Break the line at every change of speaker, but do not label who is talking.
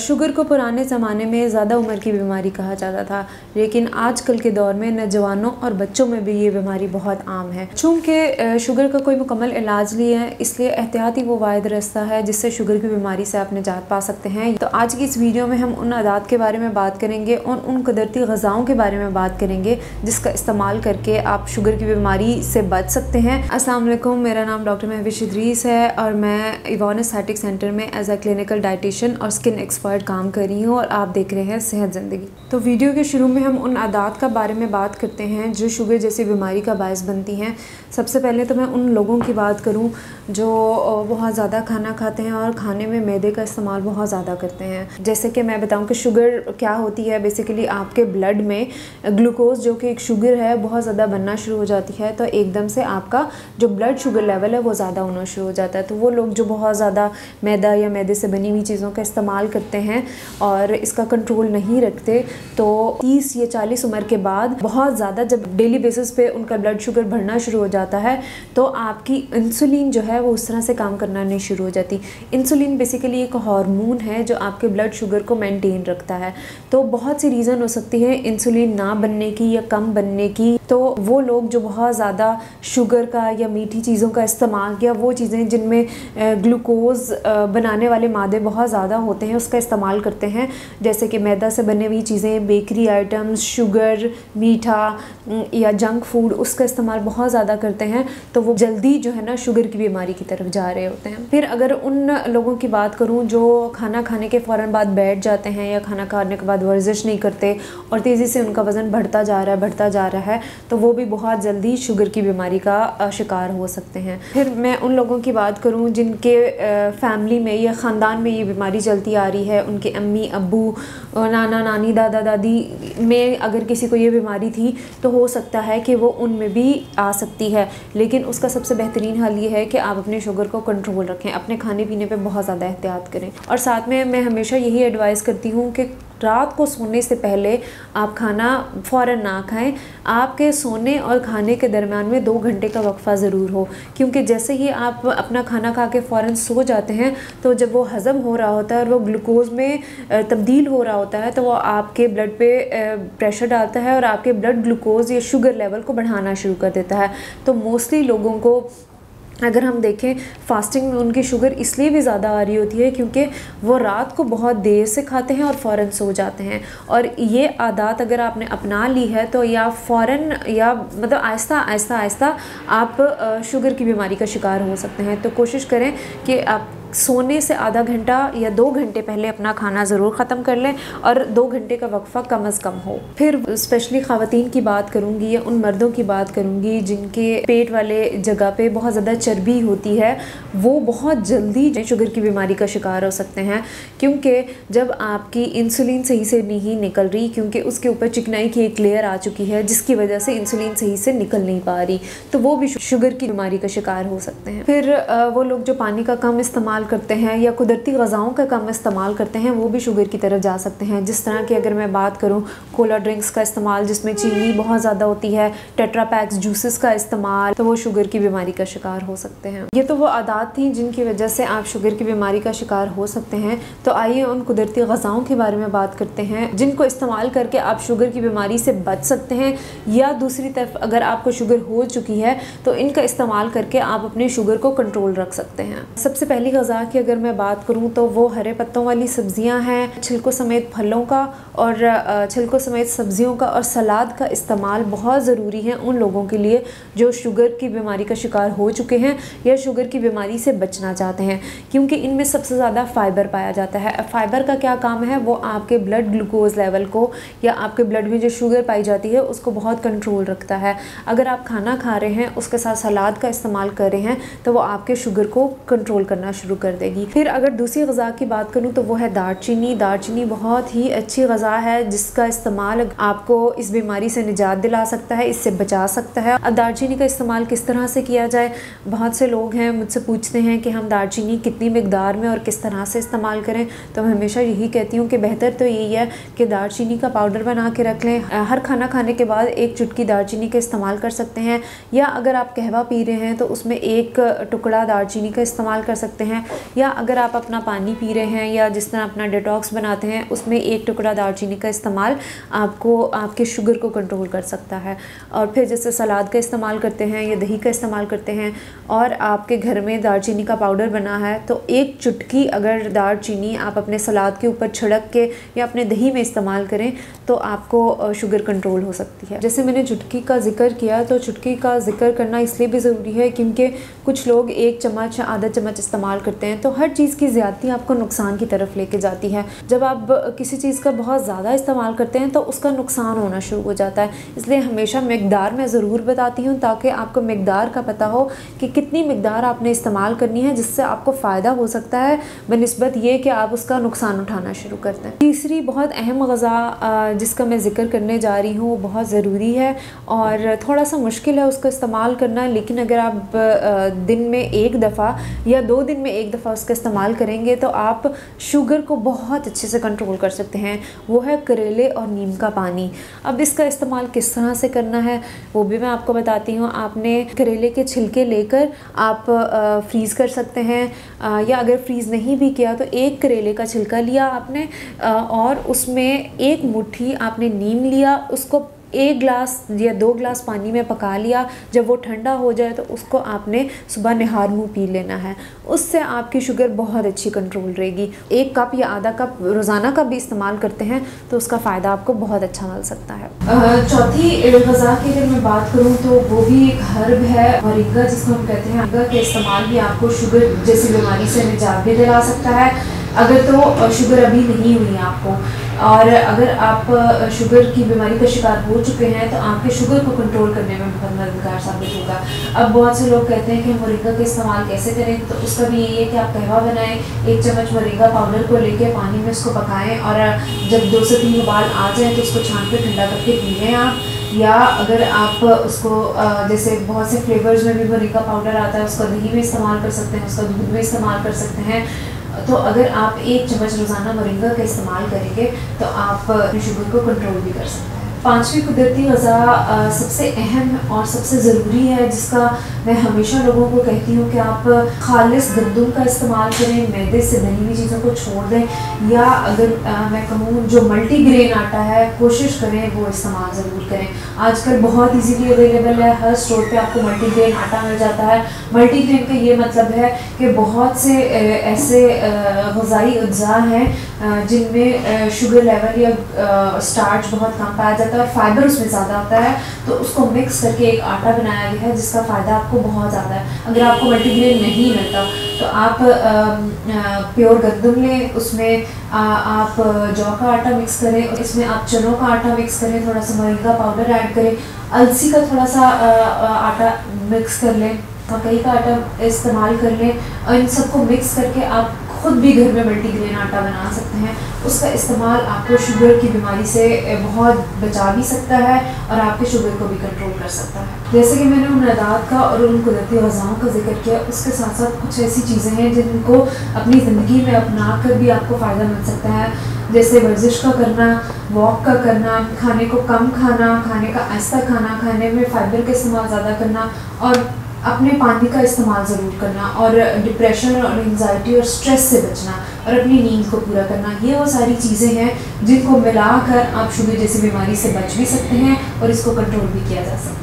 Sugar को पुराने ज़माने में ज़्यादा उम्र की बीमारी कहा जाता था, लेकिन आजकल के दौर में नौजवानों और बच्चों में भी ये बीमारी बहुत आम है। चूँकि शुगर का कोई मुकम्मल इलाज नहीं है, इसलिए एहतियाती वो वाहिद रास्ता है जिससे शुगर की बीमारी से आप निजात पा सकते हैं। तो आज की इस वीडियो में हम उन आदात के बारे में बात करेंगे और उन कुदरती ग़िज़ाओं के बारे में बात करेंगे जिसका इस्तेमाल करके आप शुगर की बीमारी से बच सकते हैं। अस्सलाम वालेकुम, मेरा नाम डॉक्टर महविश इदरीस है और मैं इवान एस्थेटिक सेंटर में एज अ क्लिनिकल डाइटिशियन और स्किन एक्सपर्ट काम कर रही हूँ और आप देख रहे हैं सेहत ज़िंदगी। तो वीडियो के शुरू में हम उन आदात का बारे में बात करते हैं जो शुगर जैसी बीमारी का बायस बनती हैं। सबसे पहले तो मैं उन लोगों की बात करूँ जो बहुत ज़्यादा खाना खाते हैं और खाने में मैदे का इस्तेमाल बहुत ज़्यादा करते हैं। जैसे कि मैं बताऊँ कि शुगर क्या होती है, बेसिकली आपके ब्लड में ग्लूकोज जो कि एक शुगर है बहुत ज़्यादा बनना शुरू हो जाती है, तो एकदम से आपका जो ब्लड शुगर लेवल है वो ज़्यादा होना शुरू हो जाता है। तो वो लोग जो बहुत ज़्यादा मैदा या मैदे से बनी हुई चीज़ों का इस्तेमाल करते हैं और इसका कंट्रोल नहीं रखते, तो 30 या 40 उम्र के बाद बहुत ज़्यादा जब डेली बेसिस पे उनका ब्लड शुगर बढ़ना शुरू हो जाता है तो आपकी इंसुलिन जो है वो उस तरह से काम करना नहीं शुरू हो जाती। इंसुलिन बेसिकली एक हार्मोन है जो आपके ब्लड शुगर को मेंटेन रखता है। तो बहुत सी रीज़न हो सकती है इंसुलिन ना बनने की या कम बनने की। तो वो लोग जो बहुत ज़्यादा शुगर का या मीठी चीज़ों का इस्तेमाल या वो चीज़ें जिनमें ग्लूकोज बनाने वाले मादे बहुत ज़्यादा होते हैं उसका इस्तेमाल करते हैं, जैसे कि मैदा से बनी हुई चीज़ें, बेकरी आइटम्स, शुगर, मीठा या जंक फूड, उसका इस्तेमाल बहुत ज़्यादा करते हैं, तो वो जल्दी जो है ना शुगर की बीमारी की तरफ जा रहे होते हैं। फिर अगर उन लोगों की बात करूँ जो खाना खाने के फ़ौरन बाद बैठ जाते हैं या खाना खाने के बाद वर्जिश नहीं करते और तेज़ी से उनका वज़न बढ़ता जा रहा है, तो वो भी बहुत जल्दी शुगर की बीमारी का शिकार हो सकते हैं। फिर मैं उन लोगों की बात करूँ जिनके फैमिली में या ख़ानदान में ये बीमारी चलती आ रही है, उनके अम्मी अब्बू, नाना नानी, दादा दादी में अगर किसी को ये बीमारी थी तो हो सकता है कि वो उनमें भी आ सकती है, लेकिन उसका सबसे बेहतरीन हल ये है कि आप अपने शुगर को कंट्रोल रखें, अपने खाने पीने पे बहुत ज़्यादा एहतियात करें। और साथ में मैं हमेशा यही एडवाइस करती हूँ कि रात को सोने से पहले आप खाना फ़ौरन ना खाएं। आपके सोने और खाने के दरमियान में 2 घंटे का वक्फ़ा ज़रूर हो, क्योंकि जैसे ही आप अपना खाना खा के फ़ौरन सो जाते हैं तो जब वो हज़म हो रहा होता है और वो ग्लूकोज में तब्दील हो रहा होता है तो वो आपके ब्लड पे प्रेशर डालता है और आपके ब्लड ग्लूकोज या शुगर लेवल को बढ़ाना शुरू कर देता है। तो मोस्टली लोगों को अगर हम देखें फास्टिंग में उनकी शुगर इसलिए भी ज़्यादा आ रही होती है क्योंकि वो रात को बहुत देर से खाते हैं और फ़ौरन सो जाते हैं। और ये आदत अगर आपने अपना ली है तो या फ़ौरन या मतलब आहिस्ता आप शुगर की बीमारी का शिकार हो सकते हैं। तो कोशिश करें कि आप सोने से आधा घंटा या 2 घंटे पहले अपना खाना ज़रूर ख़त्म कर लें और 2 घंटे का वक्फ़ा कम अज़ कम हो। फिर स्पेशली ख़वातीन की बात करूँगी या उन मर्दों की बात करूँगी जिनके पेट वाले जगह पे बहुत ज़्यादा चर्बी होती है, वो बहुत जल्दी शुगर की बीमारी का शिकार हो सकते हैं, क्योंकि जब आपकी इंसुलिन सही से नहीं निकल रही, क्योंकि उसके ऊपर चिकनाई की एक लेयर आ चुकी है जिसकी वजह से इंसुलिन सही से निकल नहीं पा रही, तो वो भी शुगर की बीमारी का शिकार हो सकते हैं। फिर वो लोग जो पानी का कम इस्तेमाल करते हैं या कुदरती ग़िज़ाओं का कम इस्तेमाल करते हैं वो भी शुगर की तरफ जा सकते हैं। जिस तरह की अगर मैं बात करूं कोला ड्रिंक्स का इस्तेमाल जिसमें चीनी बहुत ज़्यादा होती है, टेट्रा पैक्स जूसेस का इस्तेमाल, तो वो शुगर की बीमारी का शिकार हो सकते हैं। ये तो वो आदत थी जिनकी वजह से आप शुगर की बीमारी का शिकार हो सकते हैं। तो आइए उन कुदरती ग़िज़ाओं के बारे में बात करते हैं जिनको इस्तेमाल करके आप शुगर की बीमारी से बच सकते हैं, या दूसरी तरफ अगर आपको शुगर हो चुकी है तो इनका इस्तेमाल करके आप अपने शुगर को कंट्रोल रख सकते हैं। सबसे पहली ग़िज़ा की अगर मैं बात करूं तो वो हरे पत्तों वाली सब्जियां हैं, छिलकों समेत फलों का और छिलकों समेत सब्जियों का और सलाद का इस्तेमाल बहुत ज़रूरी है उन लोगों के लिए जो शुगर की बीमारी का शिकार हो चुके हैं या शुगर की बीमारी से बचना चाहते हैं, क्योंकि इनमें सबसे ज़्यादा फ़ाइबर पाया जाता है। फ़ाइबर का क्या काम है, वो आपके ब्लड ग्लूकोज लेवल को या आपके ब्लड में जो शुगर पाई जाती है उसको बहुत कंट्रोल रखता है। अगर आप खाना खा रहे हैं उसके साथ सलाद का इस्तेमाल कर रहे हैं तो वो आपके शुगर को कंट्रोल करना शुरू कर देगी। फिर अगर दूसरी ग़िज़ा की बात करूँ तो वो है दालचीनी। दालचीनी बहुत ही अच्छी ग़िज़ा है जिसका इस्तेमाल आपको इस बीमारी से निजात दिला सकता है, इससे बचा सकता है। अब दालचीनी का इस्तेमाल किस तरह से किया जाए, बहुत से लोग हैं मुझसे पूछते हैं कि हम दालचीनी कितनी मिकदार में और किस तरह से इस्तेमाल करें, तो मैं हमेशा यही कहती हूँ कि बेहतर तो यही है कि दालचीनी का पाउडर बना के रख लें। हर खाना खाने के बाद 1 चुटकी दालचीनी का इस्तेमाल कर सकते हैं, या अगर आप कहवा पी रहे हैं तो उसमें 1 टुकड़ा दालचीनी का इस्तेमाल कर सकते हैं। या अगर आप अपना पानी पी रहे हैं या जिस तरह अपना डिटॉक्स बनाते हैं उसमें 1 टुकड़ा दालचीनी का इस्तेमाल आपको आपके शुगर को कंट्रोल कर सकता है। और फिर जैसे सलाद का इस्तेमाल करते हैं या दही का इस्तेमाल करते हैं और आपके घर में दालचीनी का पाउडर बना है तो 1 चुटकी अगर दालचीनी आप अपने सलाद के ऊपर छिड़क के या अपने दही में इस्तेमाल करें तो आपको शुगर कंट्रोल हो सकती है। जैसे मैंने चुटकी का जिक्र किया तो चुटकी का जिक्र करना इसलिए भी ज़रूरी है क्योंकि कुछ लोग 1 चम्मच आधा चम्मच इस्तेमाल करते हैं तो हर चीज़ की ज़्यादती आपको नुकसान की तरफ लेके जाती है। जब आप किसी चीज़ का बहुत ज़्यादा इस्तेमाल करते हैं तो उसका नुकसान होना शुरू हो जाता है। इसलिए हमेशा मिकदार मैं ज़रूर बताती हूँ ताकि आपको मिकदार का पता हो कि कितनी मिकदार आपने इस्तेमाल करनी है जिससे आपको फ़ायदा हो सकता है बनिस्बत ये कि आप उसका नुकसान उठाना शुरू करते हैं। तीसरी बहुत अहम ग़िज़ा जिसका मैं ज़िक्र करने जा रही हूँ वो बहुत ज़रूरी है और थोड़ा सा मुश्किल है उसका इस्तेमाल करना, लेकिन अगर आप दिन में 1 दफ़ा या 2 दिन में 1 दफ़ा उसका इस्तेमाल करेंगे तो आप शुगर को बहुत अच्छे से कंट्रोल कर सकते हैं। वो है करेले और नीम का पानी। अब इसका इस्तेमाल किस तरह से करना है वो भी मैं आपको बताती हूँ। आपने करेले के छिलके लेकर आप फ्रीज़ कर सकते हैं या अगर फ्रीज़ नहीं भी किया तो 1 करेले का छिलका लिया आपने और उसमें 1 मुट्ठी आपने नीम लिया, उसको 1 गिलास या 2 गिलास पानी में पका लिया। जब वो ठंडा हो जाए तो उसको आपने सुबह निहार मुँह पी लेना है। उससे आपकी शुगर बहुत अच्छी कंट्रोल रहेगी। 1 कप या आधा कप रोज़ाना का भी इस्तेमाल करते हैं तो उसका फ़ायदा आपको बहुत अच्छा मिल सकता है। चौथी ग़िज़ा की अगर मैं बात करूँ तो वो भी एक हर्ब है मोरिंगा जिसको हम कहते हैं। मोरिंगा के इस्तेमाल भी आपको शुगर जैसी बीमारी से निजात भी दिला सकता है अगर तो शुगर अभी नहीं हुई आपको, और अगर आप शुगर की बीमारी का शिकार हो चुके हैं तो आपके शुगर को कंट्रोल करने में बहुत मददगार साबित होगा। अब बहुत से लोग कहते हैं कि मोरिंगा का इस्तेमाल कैसे करें, तो उसका भी यही है कि आप कहवा बनाएं, 1 चम्मच मोरिंगा पाउडर को लेके पानी में उसको पकाएं और जब 2 से 3 उबाल आ जाए तो उसको छान के ठंडा करके पी लें आप। या अगर आप उसको जैसे बहुत से फ्लेवर्स में भी मोरिंगा पाउडर आता है, उसका दही में इस्तेमाल कर सकते हैं, उसका दूध में इस्तेमाल कर सकते हैं। तो अगर आप 1 चम्मच रोज़ाना मोरिंगा का इस्तेमाल करेंगे तो आप शुगर को कंट्रोल भी कर सकते हैं। 5वीं कुदरती ग़िज़ा सबसे अहम और सबसे ज़रूरी है जिसका मैं हमेशा लोगों को कहती हूँ कि आप खालिस गंदम का इस्तेमाल करें, मैदे से बनी हुई चीज़ों को छोड़ दें, या अगर मैं कहूँ जो मल्टीग्रेन आटा है कोशिश करें वो इस्तेमाल ज़रूर करें। आजकल बहुत इजीली अवेलेबल है, हर स्टोर पे आपको मल्टीग्रेन आटा मिल जाता है। मल्टीग्रेन का ये मतलब है कि बहुत से ऐसे ग़िज़ाई अज्जा हैं जिनमें शुगर लेवल या स्टार्च बहुत कम पाया जाता है और फाइबर उसमें ज़्यादा होता है, तो उसको मिक्स करके एक आटा बनाया गया है जिसका फ़ायदा आपको बहुत ज़्यादा है। अगर आपको मल्टीग्रेन नहीं मिलता तो आप प्योर गंदम लें, उसमें आप जौ का आटा मिक्स करें और इसमें आप चनों का आटा मिक्स करें, थोड़ा सा मोरिंगा पाउडर ऐड करें, अलसी का थोड़ा सा आटा मिक्स कर लें, मकई का आटा इस्तेमाल कर लें और इन सबको मिक्स करके आप खुद भी घर में मल्टीग्रेन आटा बना सकते हैं। उसका इस्तेमाल आपको शुगर की बीमारी से बहुत बचा भी सकता है और आपके शुगर को भी कंट्रोल कर सकता है। जैसे कि मैंने उन अदात का और उन कुदरती ग़िज़ाओं का जिक्र किया, उसके साथ साथ कुछ ऐसी चीज़ें हैं जिनको अपनी ज़िंदगी में अपना कर भी आपको फ़ायदा मिल सकता है, जैसे वर्जिश का करना, वॉक का करना, खाने को कम खाना, खाने का आहिस्ता खाना, खाने में फाइबर का इस्तेमाल ज़्यादा करना और अपने पानी का इस्तेमाल ज़रूर करना और डिप्रेशन और एंजाइटी और स्ट्रेस से बचना और अपनी नींद को पूरा करना। ये वो सारी चीज़ें हैं जिनको मिलाकर आप शुगर जैसी बीमारी से बच भी सकते हैं और इसको कंट्रोल भी किया जा सकता है।